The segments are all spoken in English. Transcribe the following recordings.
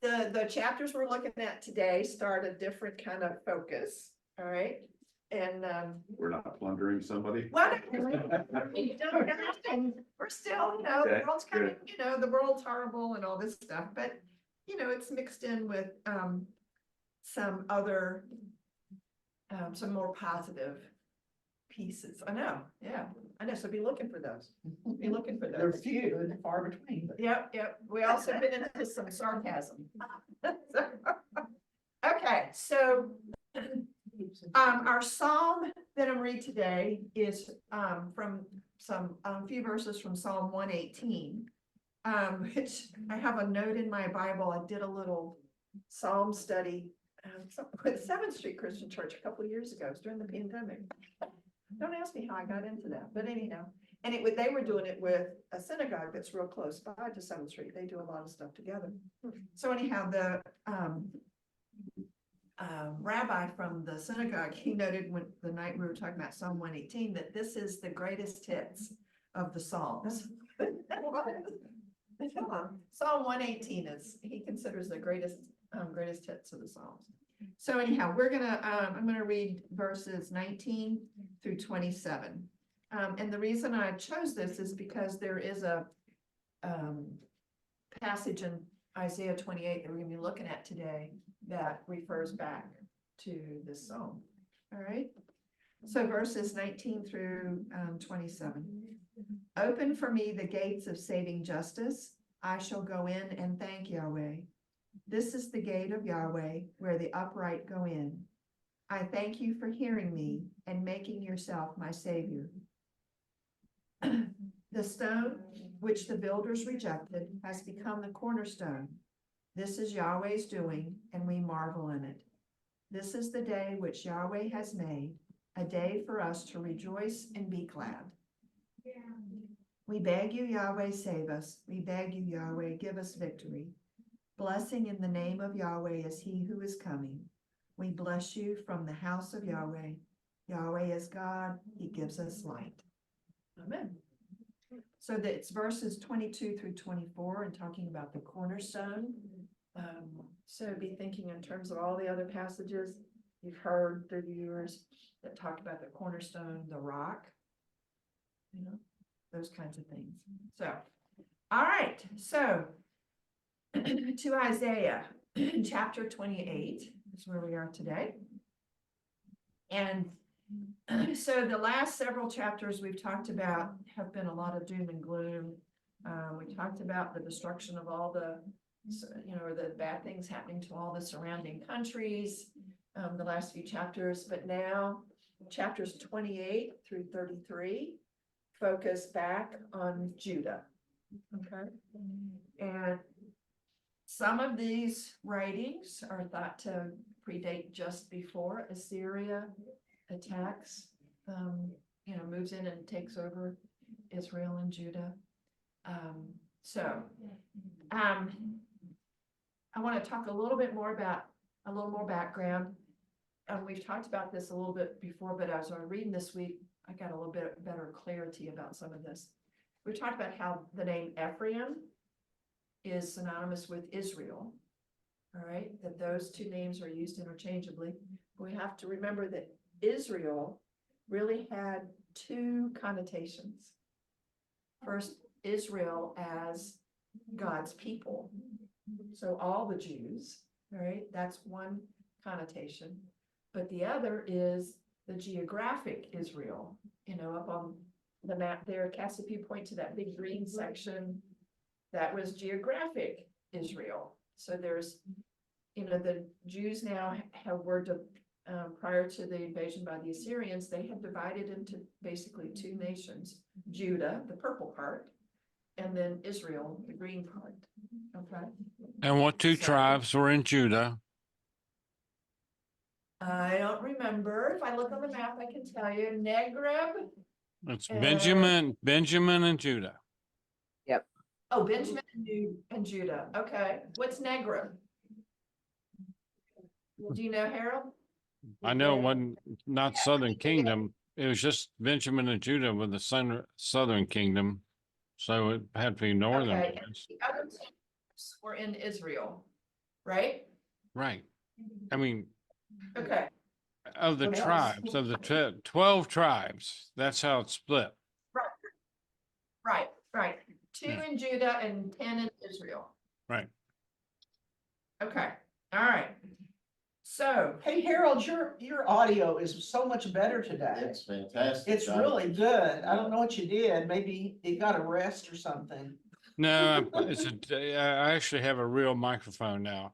the chapters we're looking at today start a different kind of focus, all right? And, We're not plundering somebody. well, we don't have to. We're still, the Okay, world's coming, the world's horrible and all this stuff, but, it's mixed in with, some other, some more positive pieces. I know, yeah, I know. So be looking for those. Be looking for They're those. few and far between. But Yep. We also been into some sarcasm. Okay, so our psalm that I'm reading today is from some few verses from Psalm 118, which I have a note in my Bible. I did a little psalm study with 7th Street Christian Church a couple of years ago. It was during the pandemic. Don't ask me how I got into that, but anyhow. And they were doing it with a synagogue that's real close by to 7th Street. They do a lot of stuff together. So anyhow, the rabbi from the synagogue, he noted when the night we were talking about Psalm 118, that this is the greatest hits of the Psalms. Psalm 118 he considers the greatest hits of the Psalms. So anyhow, I'm gonna read verses 19 through 27. And the reason I chose this is because there is a passage in Isaiah 28 that we're gonna be looking at today that refers back to this psalm. All right. So verses 19 through 27. Open for me the gates of saving justice. I shall go in and thank Yahweh. This is the gate of Yahweh where the upright go in. I thank you for hearing me and making yourself my savior. The stone which the builders rejected has become the cornerstone. This is Yahweh's doing, and we marvel in it. This is the day which Yahweh has made, a day for us to rejoice and be glad. We beg you, Yahweh, save us. We beg you, Yahweh, give us victory. Blessing in the name of Yahweh is he who is coming. We bless you from the house of Yahweh. Yahweh is God. He gives us light. Amen. So that's verses 22 through 24 and talking about the cornerstone. So be thinking in terms of all the other passages you've heard through the years that talk about the cornerstone, the rock, those kinds of things. So, all right. So to Isaiah chapter 28 is where we are today. And so the last several chapters we've talked about have been a lot of doom and gloom. We talked about the destruction of all the, or the bad things happening to all the surrounding countries, the last few chapters, but now chapters 28 through 33 focus back on Judah. Okay. And some of these writings are thought to predate just before Assyria attacks, moves in and takes over Israel and Judah. I want to talk a little more background. We've talked about this a little bit before, but as I was reading this week, I got a little bit better clarity about some of this. We talked about how the name Ephraim is synonymous with Israel. All right, that those two names are used interchangeably. We have to remember that Israel really had two connotations. First, Israel as God's people. So all the Jews, all right, that's one connotation. But the other is the geographic Israel, up on the map there. Cassie, if you point to that big green section, that was geographic Israel. So there's, the Jews now prior to the invasion by the Assyrians, they had divided into basically two nations, Judah, the purple part, and then Israel, the green part. Okay. And what two tribes were in Judah? I don't remember. If I look on the map, I can tell you. Negreb. It's Benjamin and Judah. Oh, Benjamin and Judah. Okay. What's Negreb? Do you know, Harold? I know it wasn't not Southern Kingdom. It was just Benjamin and Judah with the Southern Kingdom. So it had to be northern. Okay. And the other two were in Israel. right? Right. I mean, Okay, of the What else? tribes, of the 12 tribes, that's how it's split. right. Two Yeah. in Judah and 10 in Israel. Right. Okay, all right. So, Hey, Harold, your audio is so much better today. It's fantastic. It's really good. I don't know what you did. Maybe it got a rest or something. No, I actually have a real microphone now.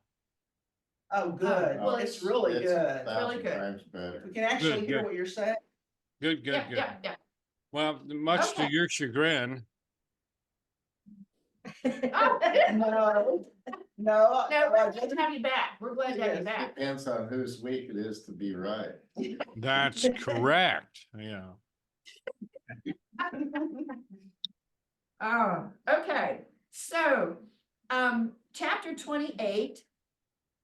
Oh, good. well, It's really It's good. 1,000 good. times better. We can actually Good, hear good. what you're saying. Good, good, good. yeah. Well, much to Okay. your chagrin, Oh, No, no, we're I glad to have you back. We're glad to have you Yes. back. Depends on whose week it is to be right. that's correct. Yeah. Oh, okay, so, chapter 28.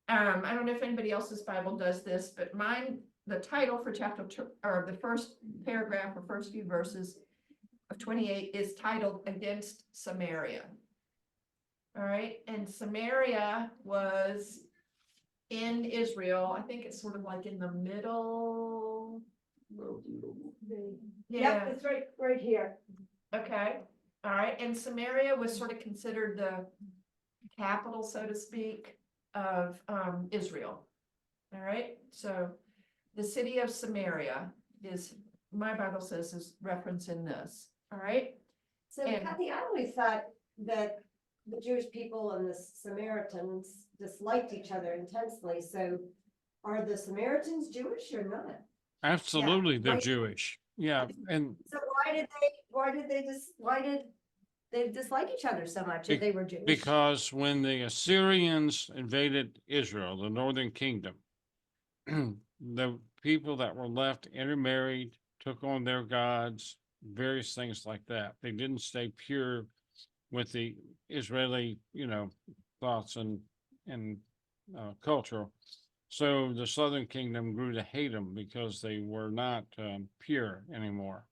I don't know if anybody else's Bible does this, but mine, the title for or the first paragraph or first few verses of 28 is titled Against Samaria. All right, and Samaria was in Israel. I think it's sort of like in the middle. Yeah, It's right here. okay, all right, and Samaria was sort of considered the capital, so to speak, of Israel. All right, so the city of Samaria is, my Bible says, is referenced in this. All right, So And- Kathy, I always thought that the Jewish people and the Samaritans disliked each other intensely, so are the Samaritans Jewish or not? Absolutely, they're right. Jewish. Yeah, and So why did they dislike each other so much if they were Jewish? because when the Assyrians invaded Israel, the northern kingdom, the people that were left intermarried, took on their gods, various things like that. They didn't stay pure with the Israeli, thoughts and culture. So the southern kingdom grew to hate them because they were not pure anymore.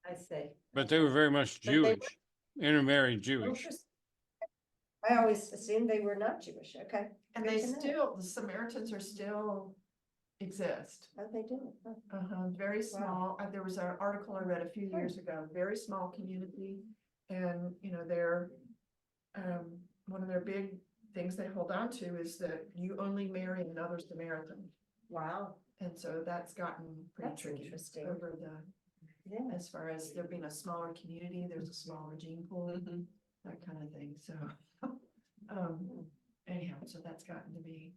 I see. But they were very much But they were- Jewish, intermarried Jewish. Interesting. I always assumed they were not Jewish, okay? and Good they to know. still, the Samaritans are still exist. How they do it? Huh. Very small. There was an article I read a few years ago, very small community. And, they're, one of their big things they hold on to is that you only marry another Samaritan. Wow, And so that's gotten pretty that's tricky interesting. over the, Yeah. as far as there being a smaller community, there's a smaller gene pool, that kind of thing, so. Anyhow, so that's gotten to be,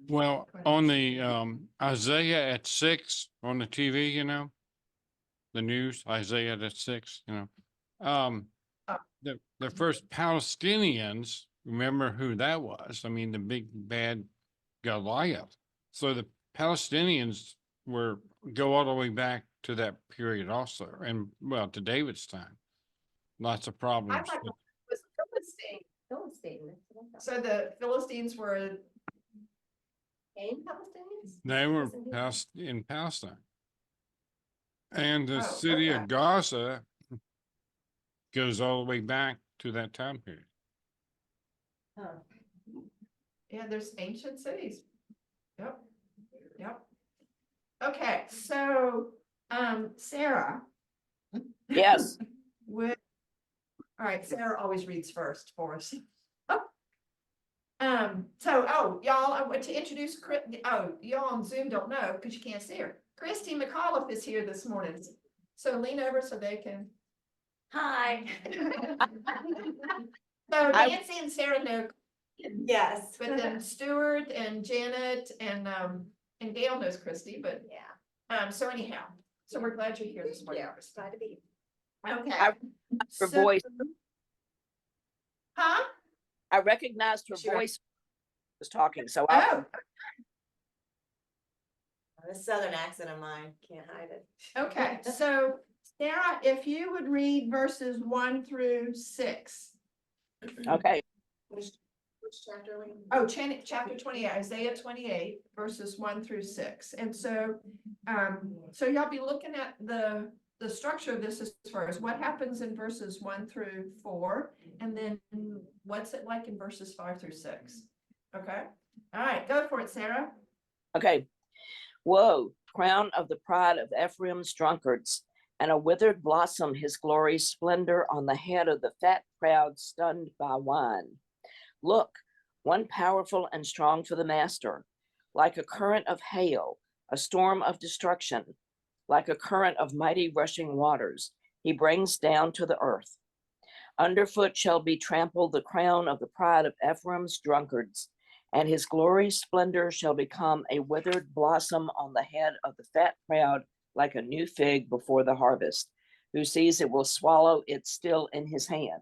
Well, Quite on the Isaiah at 6 on the TV, the news, Isaiah at 6, the first Palestinians, remember who that was? I mean, the big bad Goliath. So the Palestinians go all the way back to that period also, and well, to David's time. Lots of I problems. thought it was Philistine. Philistine. That's what I thought. So the Philistines were. Palestinians? They were Wasn't he? in Palestine. And the Oh, city okay. of Gaza goes all the way back to that time period. Huh. Yeah, there's ancient cities. Yep. Okay, so, Sarah. Yes, All right, Sarah always reads first for us. Y'all, I want to introduce, y'all on Zoom don't know because you can't see her. Christy McAuliffe is here this morning. So lean over so they can. Hi. So Nancy and Sarah know, Yes. but then Stuart and Janet and Gail knows Christy, but, Yeah. so anyhow, so we're glad you're here this morning. Christy. Glad to be. Okay. her So- voice, Huh? I recognized her Sure. voice was talking, so Oh, The southern accent of mine, can't hide it. okay, so Sarah, if you would read verses 1 through 6. okay. Which chapter are we? Oh, chapter 28, Isaiah 28, verses 1 through 6. And so, so y'all be looking at the the structure of this as far as what happens in verses 1 through 4, and then what's it like in verses 5 through 6. Okay, all right, go for it, Sarah. Okay. Woe, crown of the pride of Ephraim's drunkards, and a withered blossom his glory's splendor on the head of the fat crowd stunned by wine. Look, one powerful and strong for the master, like a current of hail, a storm of destruction, like a current of mighty rushing waters, he brings down to the earth. Underfoot shall be trampled the crown of the pride of Ephraim's drunkards, and his glory's splendor shall become a withered blossom on the head of the fat crowd, like a new fig before the harvest, who sees it will swallow it still in his hand.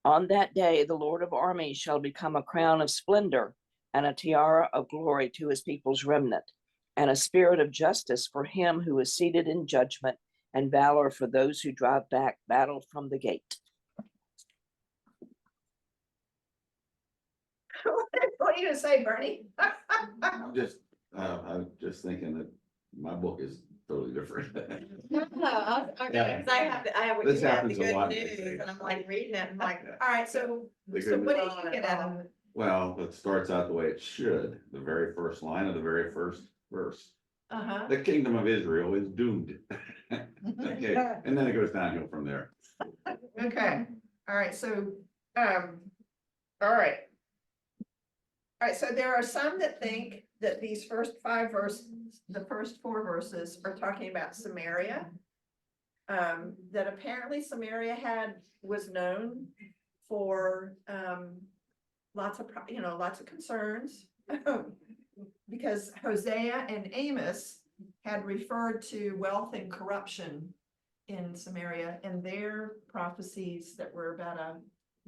On that day, the Lord of armies shall become a crown of splendor and a tiara of glory to his people's remnant, and a spirit of justice for him who is seated in judgment, and valor for those who drive back battle from the gate. What are you gonna say, Bernie? I'm just thinking that my book is totally different. No, okay, Yeah. because I have what This you have, the happens a good lot, news, I think. and I'm like reading it, and like, All right, so what do you get out of it? Well, it starts out the way it should, the very first line of the very first verse. Uh-huh. The kingdom of Israel is doomed. Okay, and then it goes downhill from there. Okay, all right, so, all right. All right, so there are some that think that these first 5 verses, the first 4 verses are talking about Samaria. That apparently Samaria was known for, lots of concerns. Because Hosea and Amos had referred to wealth and corruption in Samaria in their prophecies that were about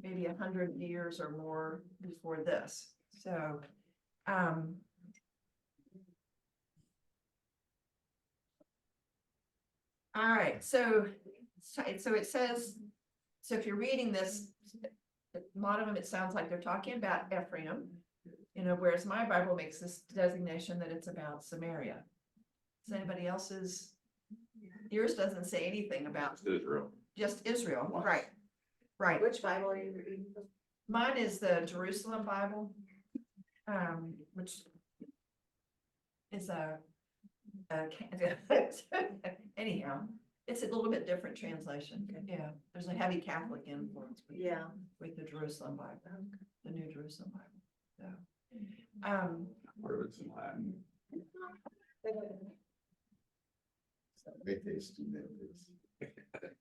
maybe 100 years or more before this. So, all right, so it says, so if you're reading this, a lot of them, it sounds like they're talking about Ephraim, whereas my Bible makes this designation that it's about Samaria. Does anybody else's? Yours doesn't say anything about Israel. just Israel, right? Right. which Bible are you reading? Mine is the Jerusalem Bible, which is anyhow, it's a little bit different translation. Yeah, there's a heavy Catholic influence Yeah. with the Jerusalem Bible, the New Jerusalem Bible. So, Part of it's in Latin. Wait, they just do that.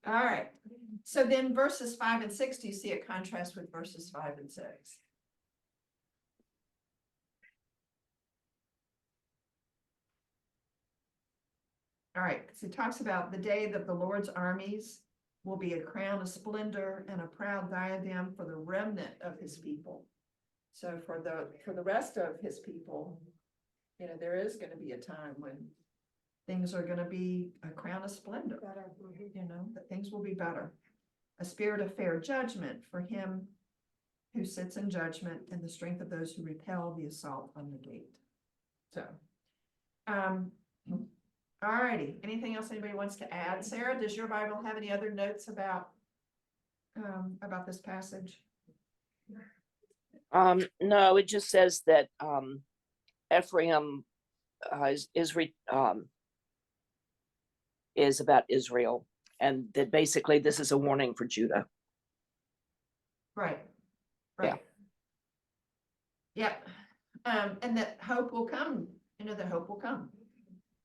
all right. So then verses 5 and 6, do you see a contrast with verses 5 and 6? All right, so it talks about the day that the Lord's armies will be a crown of splendor and a proud diadem for the remnant of his people. So for the rest of his people, there is going to be a time when things are going to be a crown of splendor, that things will be better. A spirit of fair judgment for him who sits in judgment, and the strength of those who repel the assault on the gate. So, all righty. Anything else anybody wants to add? Sarah, does your Bible have any other notes about this passage? No, it just says that Ephraim is about Israel, and that basically this is a warning for Judah. Right. Right. Yep. And that hope will come. That hope will come.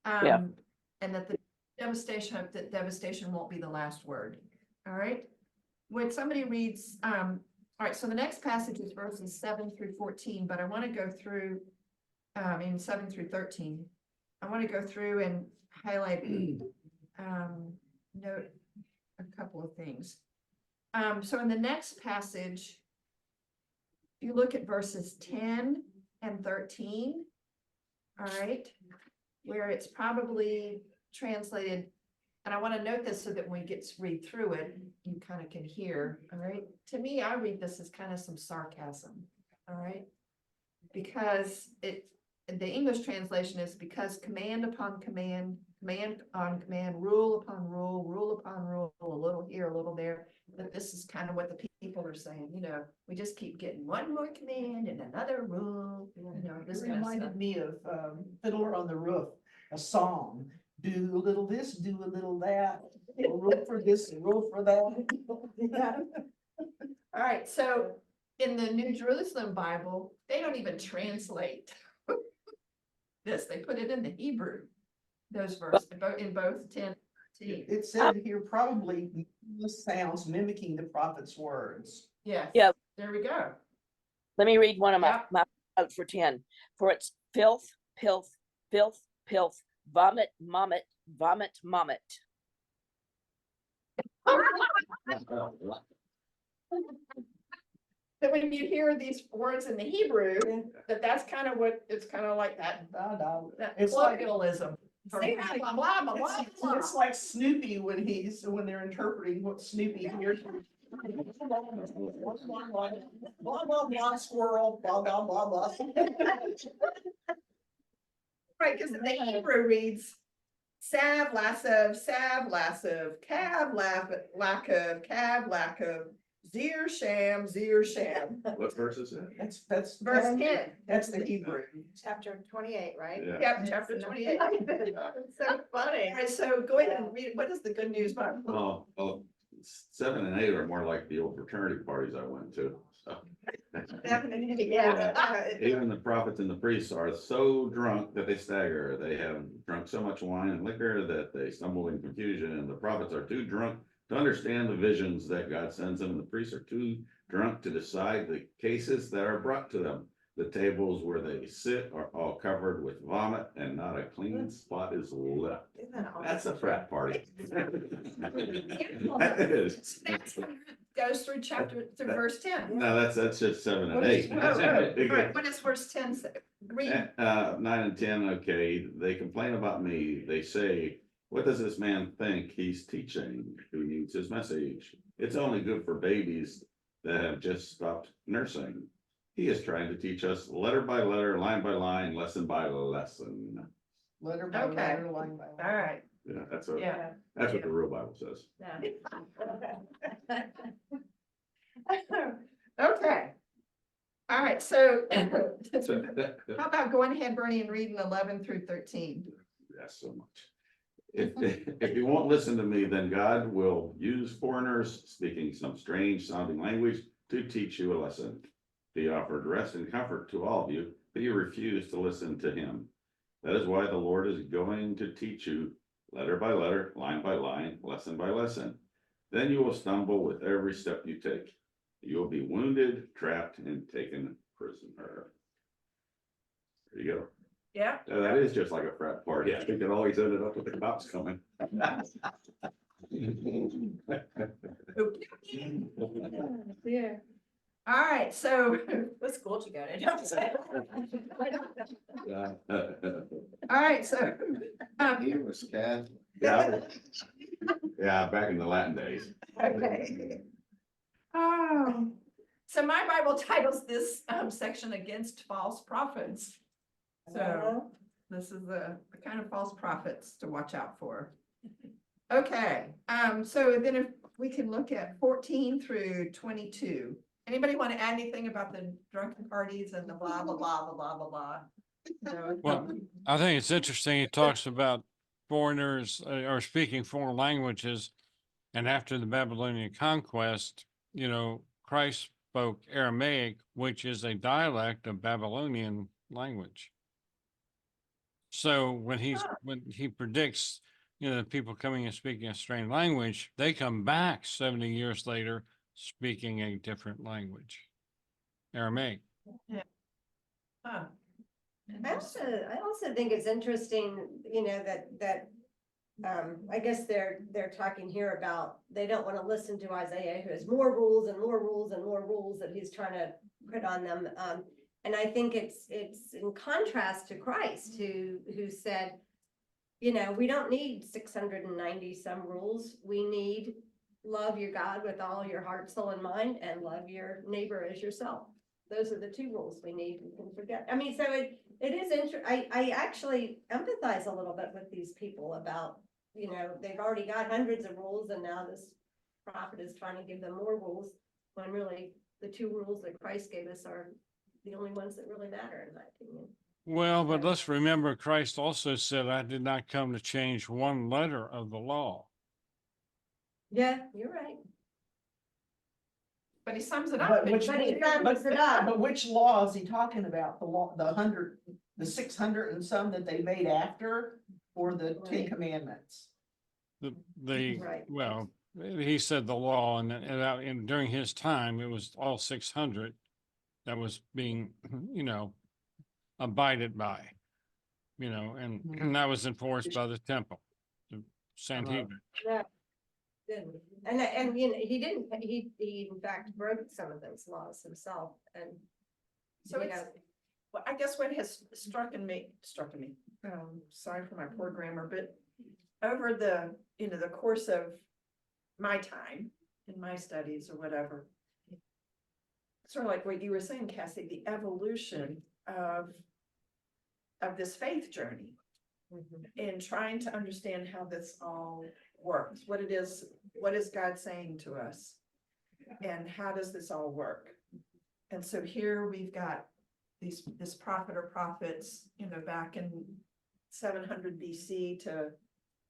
Yeah. And that the devastation won't be the last word. All right. When somebody reads, all right, so the next passage is verses 7 through 14, but I want to go through, in 7 through 13. I want to go through and highlight, note a couple of things. So in the next passage, if you look at verses 10 and 13, all right, where it's probably translated, and I want to note this so that when we get to read through it, you kind of can hear, all right? To me, I read this as kind of some sarcasm, all right? Because the English translation is because command upon command command on command, rule upon rule, rule upon rule, a little here, a little there. That this is kind of what the people are saying, we just keep getting one more command and another rule, this It kind of stuff. reminded me of Fiddler on the Roof, a song. Do a little this, do a little that, a rule for this, a rule for that. Yeah. All right, so in the New Jerusalem Bible, they don't even translate this, they put it in the Hebrew, those verses, in both 10 and 13. It said here probably the sounds mimicking the prophet's words. Yes. Yeah. There we go. Let me read one of Yep. my notes for 10. For it's filth, filth, filth, filth, vomit, vomit, vomit, vomit. That when you hear these words in the Hebrew, that's kind of what, it's kind of like that It's like, colloquialism. Blah, blah, blah, blah, blah, blah. it's like Snoopy when they're interpreting what Snoopy hears. Blah, blah, blah, squirrel, blah, blah, blah, blah. Right, because the Hebrew reads sav lasov, cav lakov, zir sham. What verse is that? That's Verse 10. That's the Hebrew. Chapter 28, right? Yeah. Yep, chapter 28. All So funny. right, so go ahead and read, what is the good news Bible? Oh, 7 and 8 are more like the old fraternity parties I went to. So. Definitely, yeah. Even the prophets and the priests are so drunk that they stagger. They have drunk so much wine and liquor that they stumble in confusion, and the prophets are too drunk to understand the visions that God sends them. And the priests are too drunk to decide the cases that are brought to them. The tables where they sit are all covered with vomit, and not a clean spot is left. Isn't that awesome? That's a frat party. That is. That's goes through verse 10. No, that's just 7 and What is- 8. Oh, all right, what does verse 10 say? Read. 9 and 10, okay, they complain about me. They say, what does this man think he's teaching? Who needs his message? It's only good for babies that have just stopped nursing. He is trying to teach us letter by letter, line by line, lesson by lesson. Letter by Okay. letter, line by line. All right, Yeah, that's yeah. what the real Bible says. Okay. All right, so So, how about going ahead, Bernie, and reading 11 through 13? That's so much. If you won't listen to me, then God will use foreigners speaking some strange sounding language to teach you a lesson. He offered rest and comfort to all of you, but you refused to listen to him. That is why the Lord is going to teach you letter by letter, line by line, lesson by lesson. Then you will stumble with every step you take. You will be wounded, trapped, and taken prisoner. There you go. Yeah. That is just like a frat party. I think it always ended up with the cops coming. Yeah. All right, so, What school did you go to? Yeah. all right, so, He was Catholic. Yeah, yeah, back in the Latin days. okay. Oh, so my Bible titles this section against false prophets. So this is the kind of false prophets to watch out for. Okay, so then if we can look at 14 through 22. Anybody want to add anything about the drunken parties and the blah, blah, blah, blah, blah, blah? No? Well, I think it's interesting. He talks about foreigners or speaking foreign languages. And after the Babylonian conquest, Christ spoke Aramaic, which is a dialect of Babylonian language. So when he predicts, the people coming and speaking a strange language, they come back 70 years later speaking a different language, Aramaic. Huh. I also think it's interesting, that I guess they're talking here about, they don't want to listen to Isaiah, who has more rules and more rules and more rules that he's trying to put on them. And I think it's in contrast to Christ, who said, we don't need 690 some rules. We need love your God with all your heart, soul, and mind, and love your neighbor as yourself. Those are the 2 rules we need. We can forget. I mean, so It is I actually empathize a little bit with these people about, they've already got hundreds of rules and now this prophet is trying to give them more rules. When really the 2 rules that Christ gave us are the only ones that really matter, in my opinion. Well, but let's remember Christ also said, I did not come to change one letter of the law. Yeah, you're right. But he sums it up. But in which, But he two- sums it up. but which law is he talking about? The law, the 600 and some that they made after, or the 10 Right. Commandments? Right. Well, he said the law and during his time, it was all 600 that was being, abided by, and that was enforced by the temple, the Sanhedrin. Yeah. Didn't. And he didn't, he in fact broke some of those laws himself and. So you it's, know, well, I guess what has struck me, sorry for my poor grammar, but over the, the course of my time in my studies or whatever, sort of like what you were saying, Cassie, the evolution of this faith journey in trying to understand how this all works, what is God saying to us, and how does this all work? And so here we've got this prophet or prophets, back in 700 BC to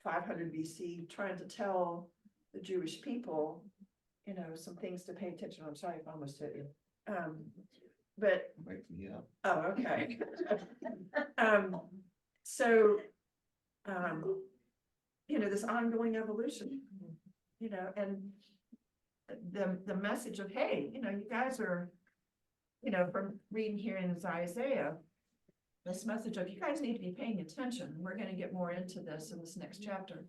500 BC, trying to tell the Jewish people, some things to pay attention. I'm sorry if I almost hit you. But, Wake me up. oh, okay. So, this ongoing evolution, and the message of, hey, you guys are, from reading here in Isaiah, this message of you guys need to be paying attention. We're going to get more into this in this next chapter.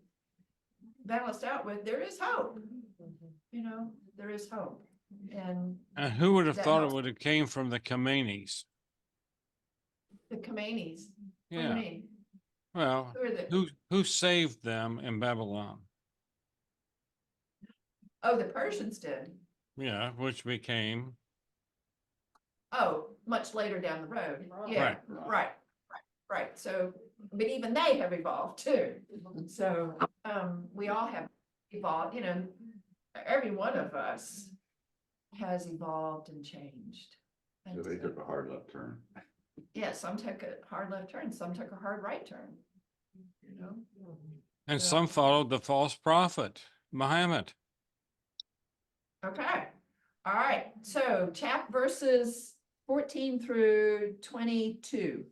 Balanced out with, there is hope, there is hope. And And who would have That thought it helps. would have came from the Khomeinis? the Khomeinis, what do you Yeah, mean? well, Who are the, who saved them in Babylon? oh, the Persians did. Yeah, which became, Oh, much later down the road. Right. Yeah, right. So, but even they have evolved too. So, we all have evolved, every one of us has evolved and changed. So they took a hard left turn. Yeah, some took a hard left turn, some took a hard right turn. and Yeah. some followed the false prophet, Muhammad. Okay, all right, so verses 14 through 22.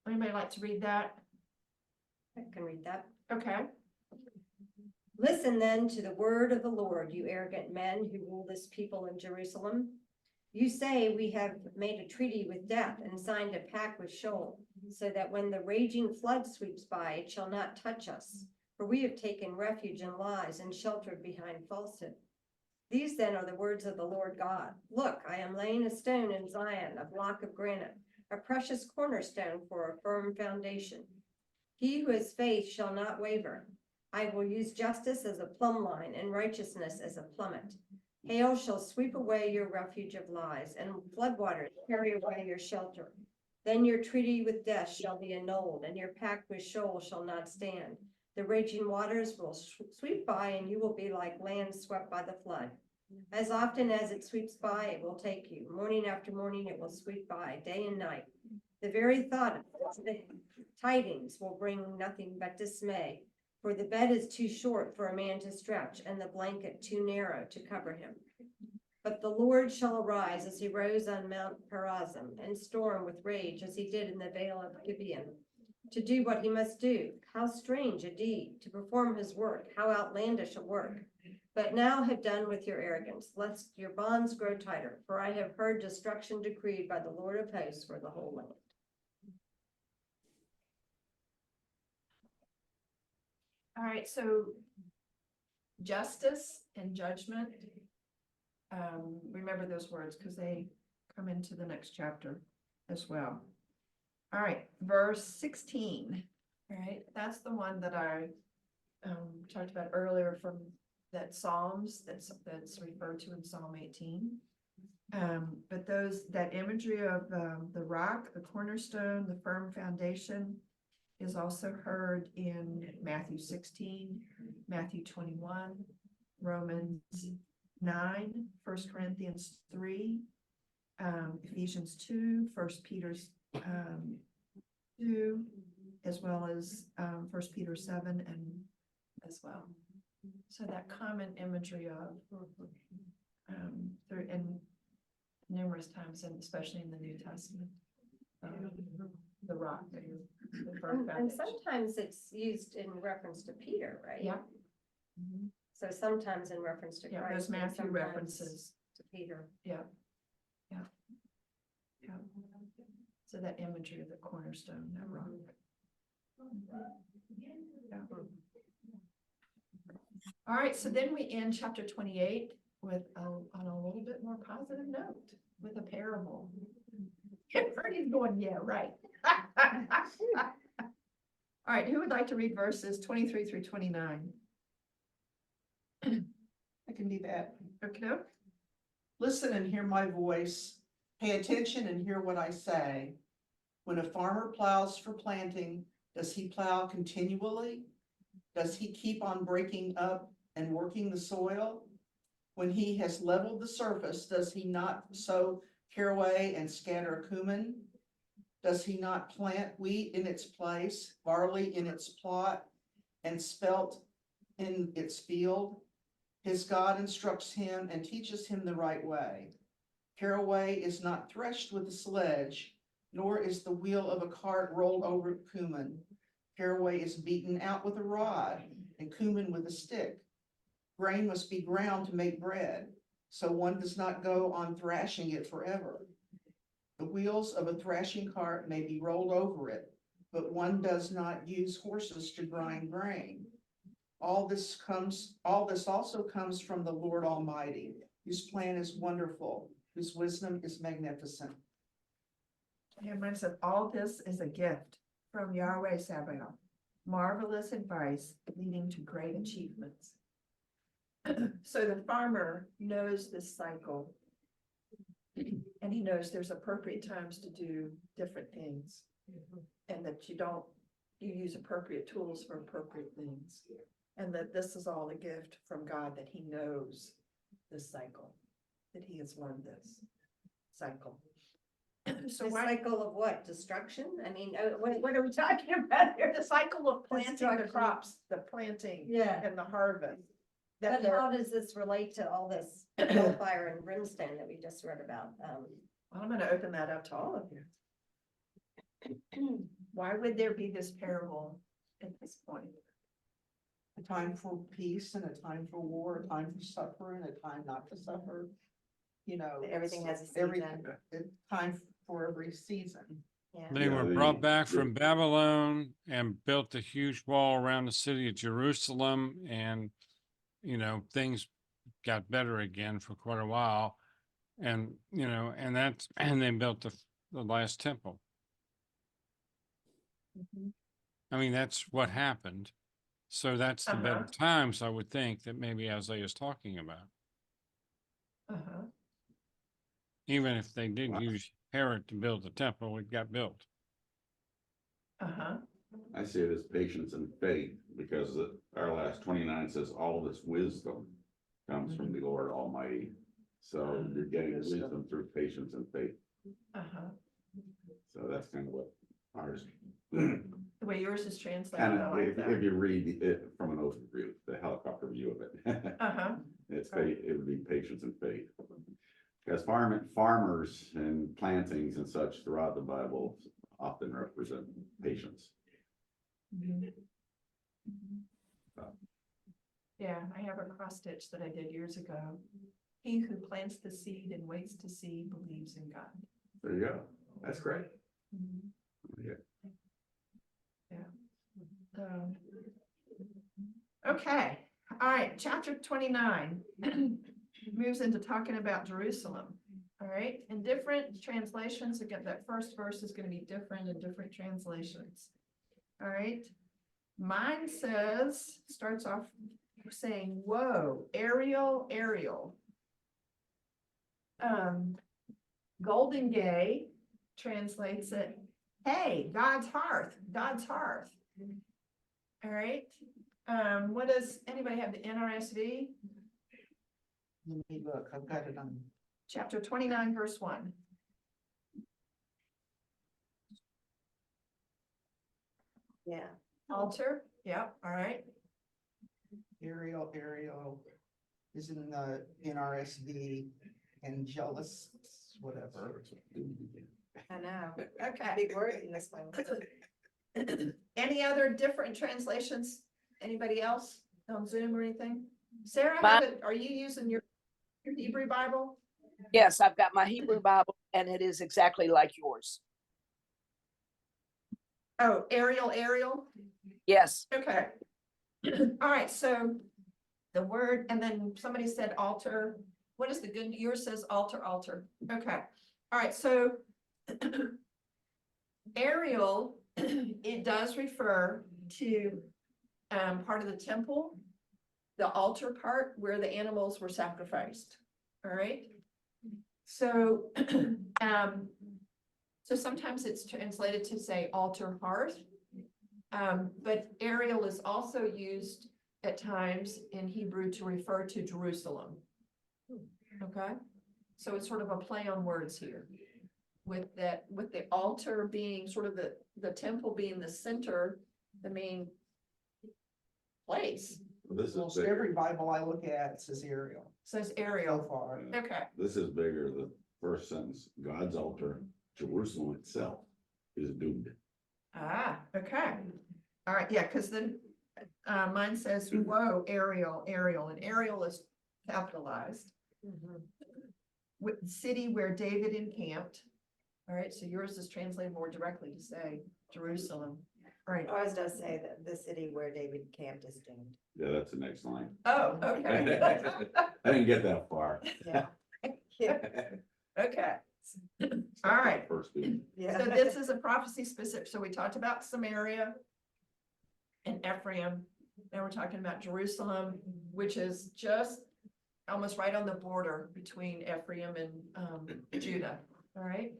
Anybody like to read that? I can read that. Okay, Listen then to the word of the Lord, you arrogant men who rule this people in Jerusalem. You say, we have made a treaty with death and signed a pact with Sheol, so that when the raging flood sweeps by, it shall not touch us. For we have taken refuge in lies and sheltered behind falsehood. These then are the words of the Lord God. Look, I am laying a stone in Zion, a block of granite, a precious cornerstone for a firm foundation. He who has faith shall not waver. I will use justice as a plumb line and righteousness as a plummet. Hail shall sweep away your refuge of lies, and floodwaters carry away your shelter. Then your treaty with death shall be annulled, and your pact with Sheol shall not stand. The raging waters will sweep by, and you will be like land swept by the flood. As often as it sweeps by, it will take you. Morning after morning, it will sweep by, day and night. The very thought of the tidings will bring nothing but dismay. For the bed is too short for a man to stretch, and the blanket too narrow to cover him. But the Lord shall arise as he rose on Mount Perazim, and storm with rage as he did in the vale of Gibeon, to do what he must do. How strange a deed, to perform his work, how outlandish a work. But now have done with your arrogance, lest your bonds grow tighter, for I have heard destruction decreed by the Lord of hosts for the whole land. all right, so justice and judgment. Remember those words because they come into the next chapter as well. All right, verse 16. All right, that's the one that I talked about earlier from that Psalms that's referred to in Psalm 18. But that imagery of the rock, the cornerstone, the firm foundation is also heard in Matthew 16, Matthew 21, Romans 9, 1 Corinthians 3, Ephesians 2, 1 Peter 2, as well as 1 Peter 7 and as well. So that common imagery of and numerous times, and especially in the New Testament, the rock, the firm And foundation. sometimes it's used in reference to Peter, right? Yeah. Mhm. So sometimes in reference to Yeah, Christ. those and Matthew sometimes references. To Peter. Yeah. So that imagery of the cornerstone, that rock. Yeah. All right, so then we end chapter 28 with on a little bit more positive note, with a parable. Everybody's going, yeah, right. All right, who would like to read verses 23 through 29? I can do that. Okay. Listen and hear my voice. Pay attention and hear what I say. When a farmer plows for planting, does he plow continually? Does he keep on breaking up and working the soil? When he has leveled the surface, does he not sow caraway and scatter cumin? Does he not plant wheat in its place, barley in its plot, and spelt in its field? His God instructs him and teaches him the right way. Caraway is not threshed with a sledge, nor is the wheel of a cart rolled over cumin. Caraway is beaten out with a rod, and cumin with a stick. Grain must be ground to make bread, so one does not go on thrashing it forever. The wheels of a thrashing cart may be rolled over it, but one does not use horses to grind grain. All this also comes from the Lord Almighty, whose plan is wonderful, whose wisdom is magnificent. Yeah, mine said, all this is a gift from Yahweh Sabaoth, marvelous advice leading to great achievements. So the farmer knows this cycle, and he knows there's appropriate times to do different things, and that you use appropriate tools for appropriate things, and that this is all a gift from God, that he knows this cycle, that he has learned this cycle. So The why cycle of what? Destruction? I mean, what are we talking about here? the cycle of planting the Destruction. crops, the planting Yeah, and the harvest? but That how does this relate to all this hellfire and brimstone that we just read about? I'm gonna open that up to all of you. Why would there be this parable at this point? A time for peace and a time for war, a time for supper and a time not to suffer. You know. Everything has a everything- season. a time for every season. Yeah. They Yeah, were brought back from Babylon and built a huge wall around the city of Jerusalem, and things got better again for quite a while. And and they built the last temple. I mean, that's what happened. So that's the better times, I would think, that maybe Isaiah is talking about. Even if they did use Herod to build the temple, it got built. I see it as patience and faith, because our last 29 says all this wisdom comes from the Lord Almighty. So you're getting wisdom through patience and faith. So that's kind of what ours. The way yours is translated. Kind I of, like if that. you read it from an overview, the helicopter view of it. It's faith, it would be patience and faith. Because farmers and plantings and such throughout the Bible often represent patience. Yeah, I have a cross stitch that I did years ago. He who plants the seed and waits to see believes in God. There you go. That's great. Yeah. Okay, all right, chapter 29 moves into talking about Jerusalem. All right, in different translations, again, that first verse is going to be different in different translations. All right, mine starts off saying, whoa, Ariel, Ariel. Golden Gay translates it, hey, God's hearth, God's hearth. All right, what does anybody have the NRSV? Let me look, I've got it on. Chapter 29, verse 1. Yeah. Altar, yep, all right. Ariel is in the NRSV, Angelus, whatever. I know. Okay. Big word in this one. Any other different translations? Anybody else on Zoom or anything? Sarah, My- are you using your Hebrew Bible? Yes, I've got my Hebrew Bible and it is exactly like yours. Oh, Ariel? Yes, Okay. All right, so the word, and then somebody said altar. What is the good, yours says altar. Okay, all right, so Ariel, it does refer to part of the temple, the altar part where the animals were sacrificed. All right. So, so sometimes it's translated to say altar hearth. But Ariel is also used at times in Hebrew to refer to Jerusalem. Okay, so it's sort of a play on words here. With the altar being sort of the temple being the center, the main place. This is Almost big. every Bible I look at says Ariel Says so Ariel. far. Okay, This is bigger, the first sentence, God's altar, Jerusalem itself is doomed. okay. All right, yeah, because then mine says, whoa, Ariel, and Ariel is capitalized. With the city where David encamped. All right, so yours is translated more directly to say Jerusalem. Right. Ours does say that the city where David camped is doomed. Yeah, that's the next line. Oh, okay. I didn't get that far. Yeah. Okay. All right. First dude. Yeah. So this is a prophecy specific. So we talked about Samaria and Ephraim. Now we're talking about Jerusalem, which is just almost right on the border between Ephraim and Judah. All right.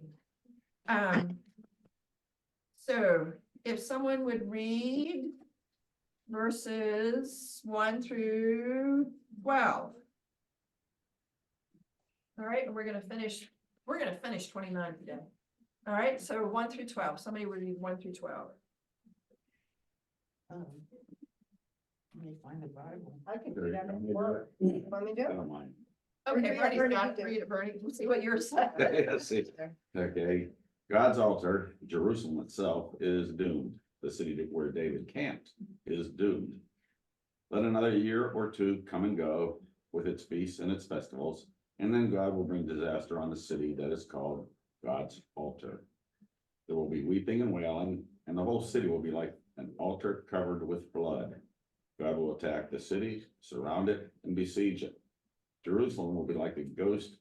So if someone would read verses 1 through 12. All right, and we're gonna finish 29 today. All right, so 1 through 12. Somebody would read 1 through 12. Let me find the Bible. I can There do you that. go. Before. Want me to I do it? don't mind. Okay, Read it, Bernie's Bernie, got you it. do. Read it, Bernie. We'll see what yours says. Yeah, see. Okay, God's altar, Jerusalem itself is doomed. The city where David camped is doomed. Let another year or two come and go with its feasts and its festivals, and then God will bring disaster on the city that is called God's altar. There will be weeping and wailing, and the whole city will be like an altar covered with blood. God will attack the city, surround it, and besiege it. Jerusalem will be like a ghost,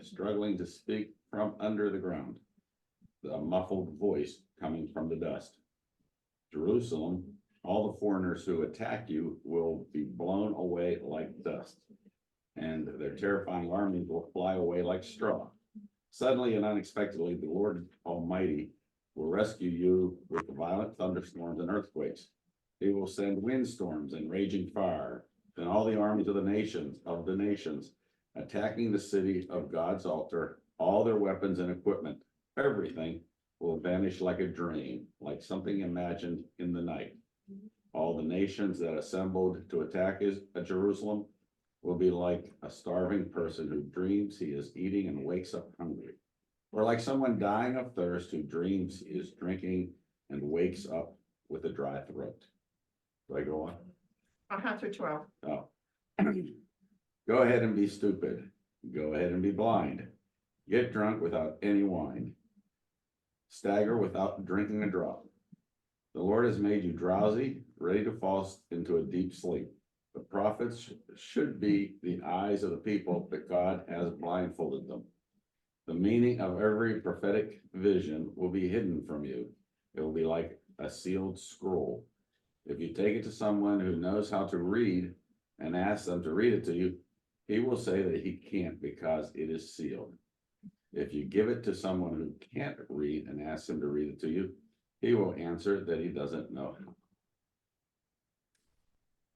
struggling to speak from under the ground. The muffled voice coming from the dust. Jerusalem, all the foreigners who attack you will be blown away like dust, and their terrifying armies will fly away like straw. Suddenly and unexpectedly, the Lord Almighty will rescue you with violent thunderstorms and earthquakes. He will send windstorms and raging fire. Then all the armies of the nations, attacking the city of God's altar, all their weapons and equipment, everything will vanish like a dream, like something imagined in the night. All the nations that assembled to attack Jerusalem will be like a starving person who dreams he is eating and wakes up hungry, or like someone dying of thirst who dreams he is drinking and wakes up with a dry throat. Do I go on? Through 12. Oh. Go ahead and be stupid. Go ahead and be blind. Get drunk without any wine. Stagger without drinking a drop. The Lord has made you drowsy, ready to fall into a deep sleep. The prophets should be the eyes of the people, but God has blindfolded them. The meaning of every prophetic vision will be hidden from you. It will be like a sealed scroll. If you take it to someone who knows how to read and ask them to read it to you, He will say that he can't because it is sealed. If you give it to someone who can't read and ask him to read it to you, he will answer that he doesn't know.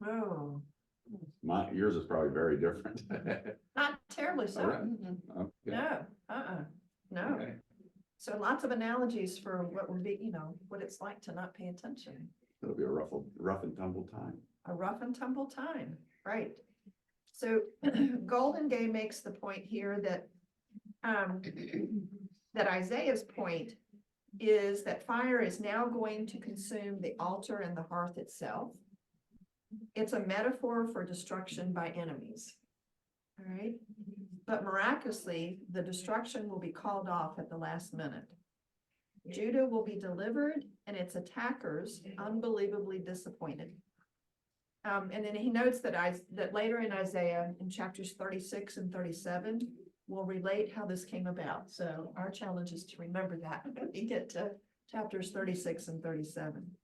Oh, Yours is probably very different. not terribly so. All right. Mhm. Okay. No, no. Okay. So lots of analogies for what would be, what it's like to not pay attention. It'll be a rough and tumble time. A rough and tumble time, right? So Golden Gay makes the point here that that Isaiah's point is that fire is now going to consume the altar and the hearth itself. It's a metaphor for destruction by enemies. All right, but miraculously, the destruction will be called off at the last minute. Judah will be delivered and its attackers unbelievably disappointed. And then he notes that later in Isaiah, in chapters 36 and 37, will relate how this came about. So our challenge is to remember that when we get to chapters 36 and 37.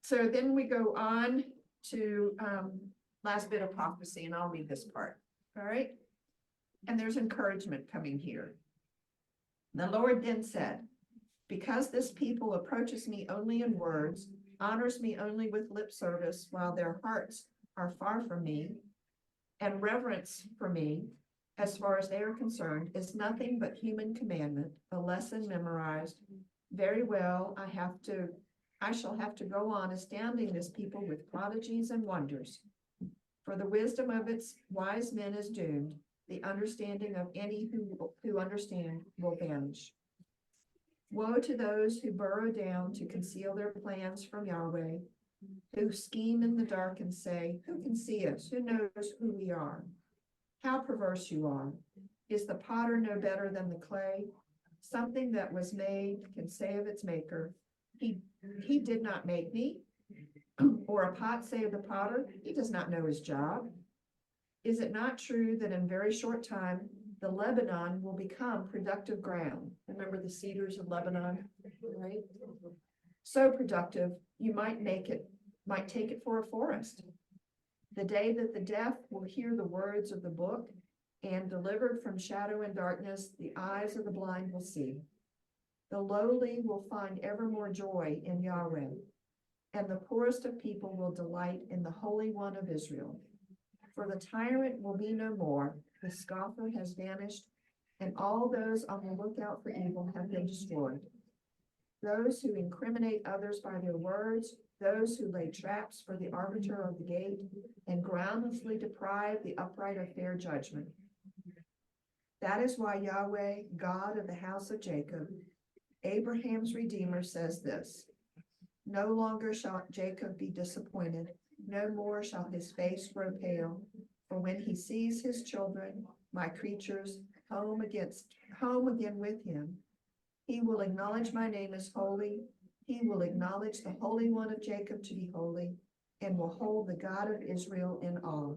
So then we go on to last bit of prophecy, and I'll read this part. All right. And there's encouragement coming here. The Lord then said, because this people approaches me only in words, honors me only with lip service, while their hearts are far from me, and reverence for me, as far as they are concerned, is nothing but human commandment, a lesson memorized. Very well, I shall have to go on astounding this people with prodigies and wonders. For the wisdom of its wise men is doomed, the understanding of any who understand will vanish. Woe to those who burrow down to conceal their plans from Yahweh, who scheme in the dark and say, who can see us? Who knows who we are? How perverse you are. Is the potter no better than the clay? Something that was made can say of its maker, he did not make me. Or a pot say of the potter, he does not know his job. Is it not true that in very short time, the Lebanon will become productive ground? Remember the cedars of Lebanon, right? So productive, you might take it for a forest. The day that the deaf will hear the words of the book, and delivered from shadow and darkness, the eyes of the blind will see. The lowly will find ever more joy in Yahweh, and the poorest of people will delight in the Holy One of Israel. For the tyrant will be no more, the scoffer has vanished, and all those on the lookout for evil have been destroyed. Those who incriminate others by their words, those who lay traps for the arbiter of the gate, and groundlessly deprive the upright of fair judgment. That is why Yahweh, God of the house of Jacob, Abraham's Redeemer, says this: no longer shall Jacob be disappointed, no more shall his face grow pale, for when he sees his children, my creatures, home again with him, he will acknowledge my name as holy, he will acknowledge the Holy One of Jacob to be holy, and will hold the God of Israel in awe.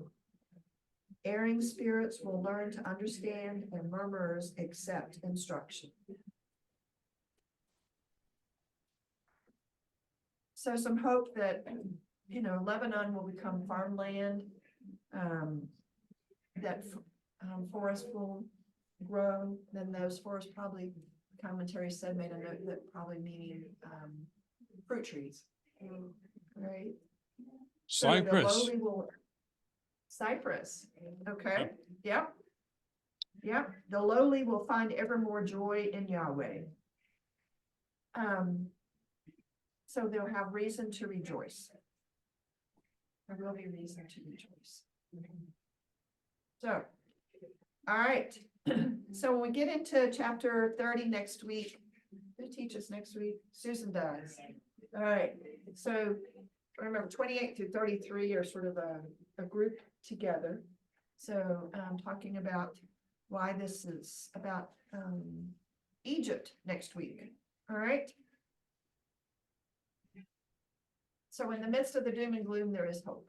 Erring spirits will learn to understand, and murmurers accept instruction. So some hope that, Lebanon will become farmland, that forests will grow. Then those forests, probably, commentary said, made a note that probably meaning fruit trees, right? So the Cypress. lowly will- Cypress, okay, yep. Yep, the lowly will find ever more joy in Yahweh. So they'll have reason to rejoice. There will be reason to rejoice. So, all right. So when we get into chapter 30 next week, who teaches next week? Susan does. All right. So remember, 28 through 33 are sort of a group together. So talking about why this is about Egypt next week. All right. So in the midst of the doom and gloom, there is hope.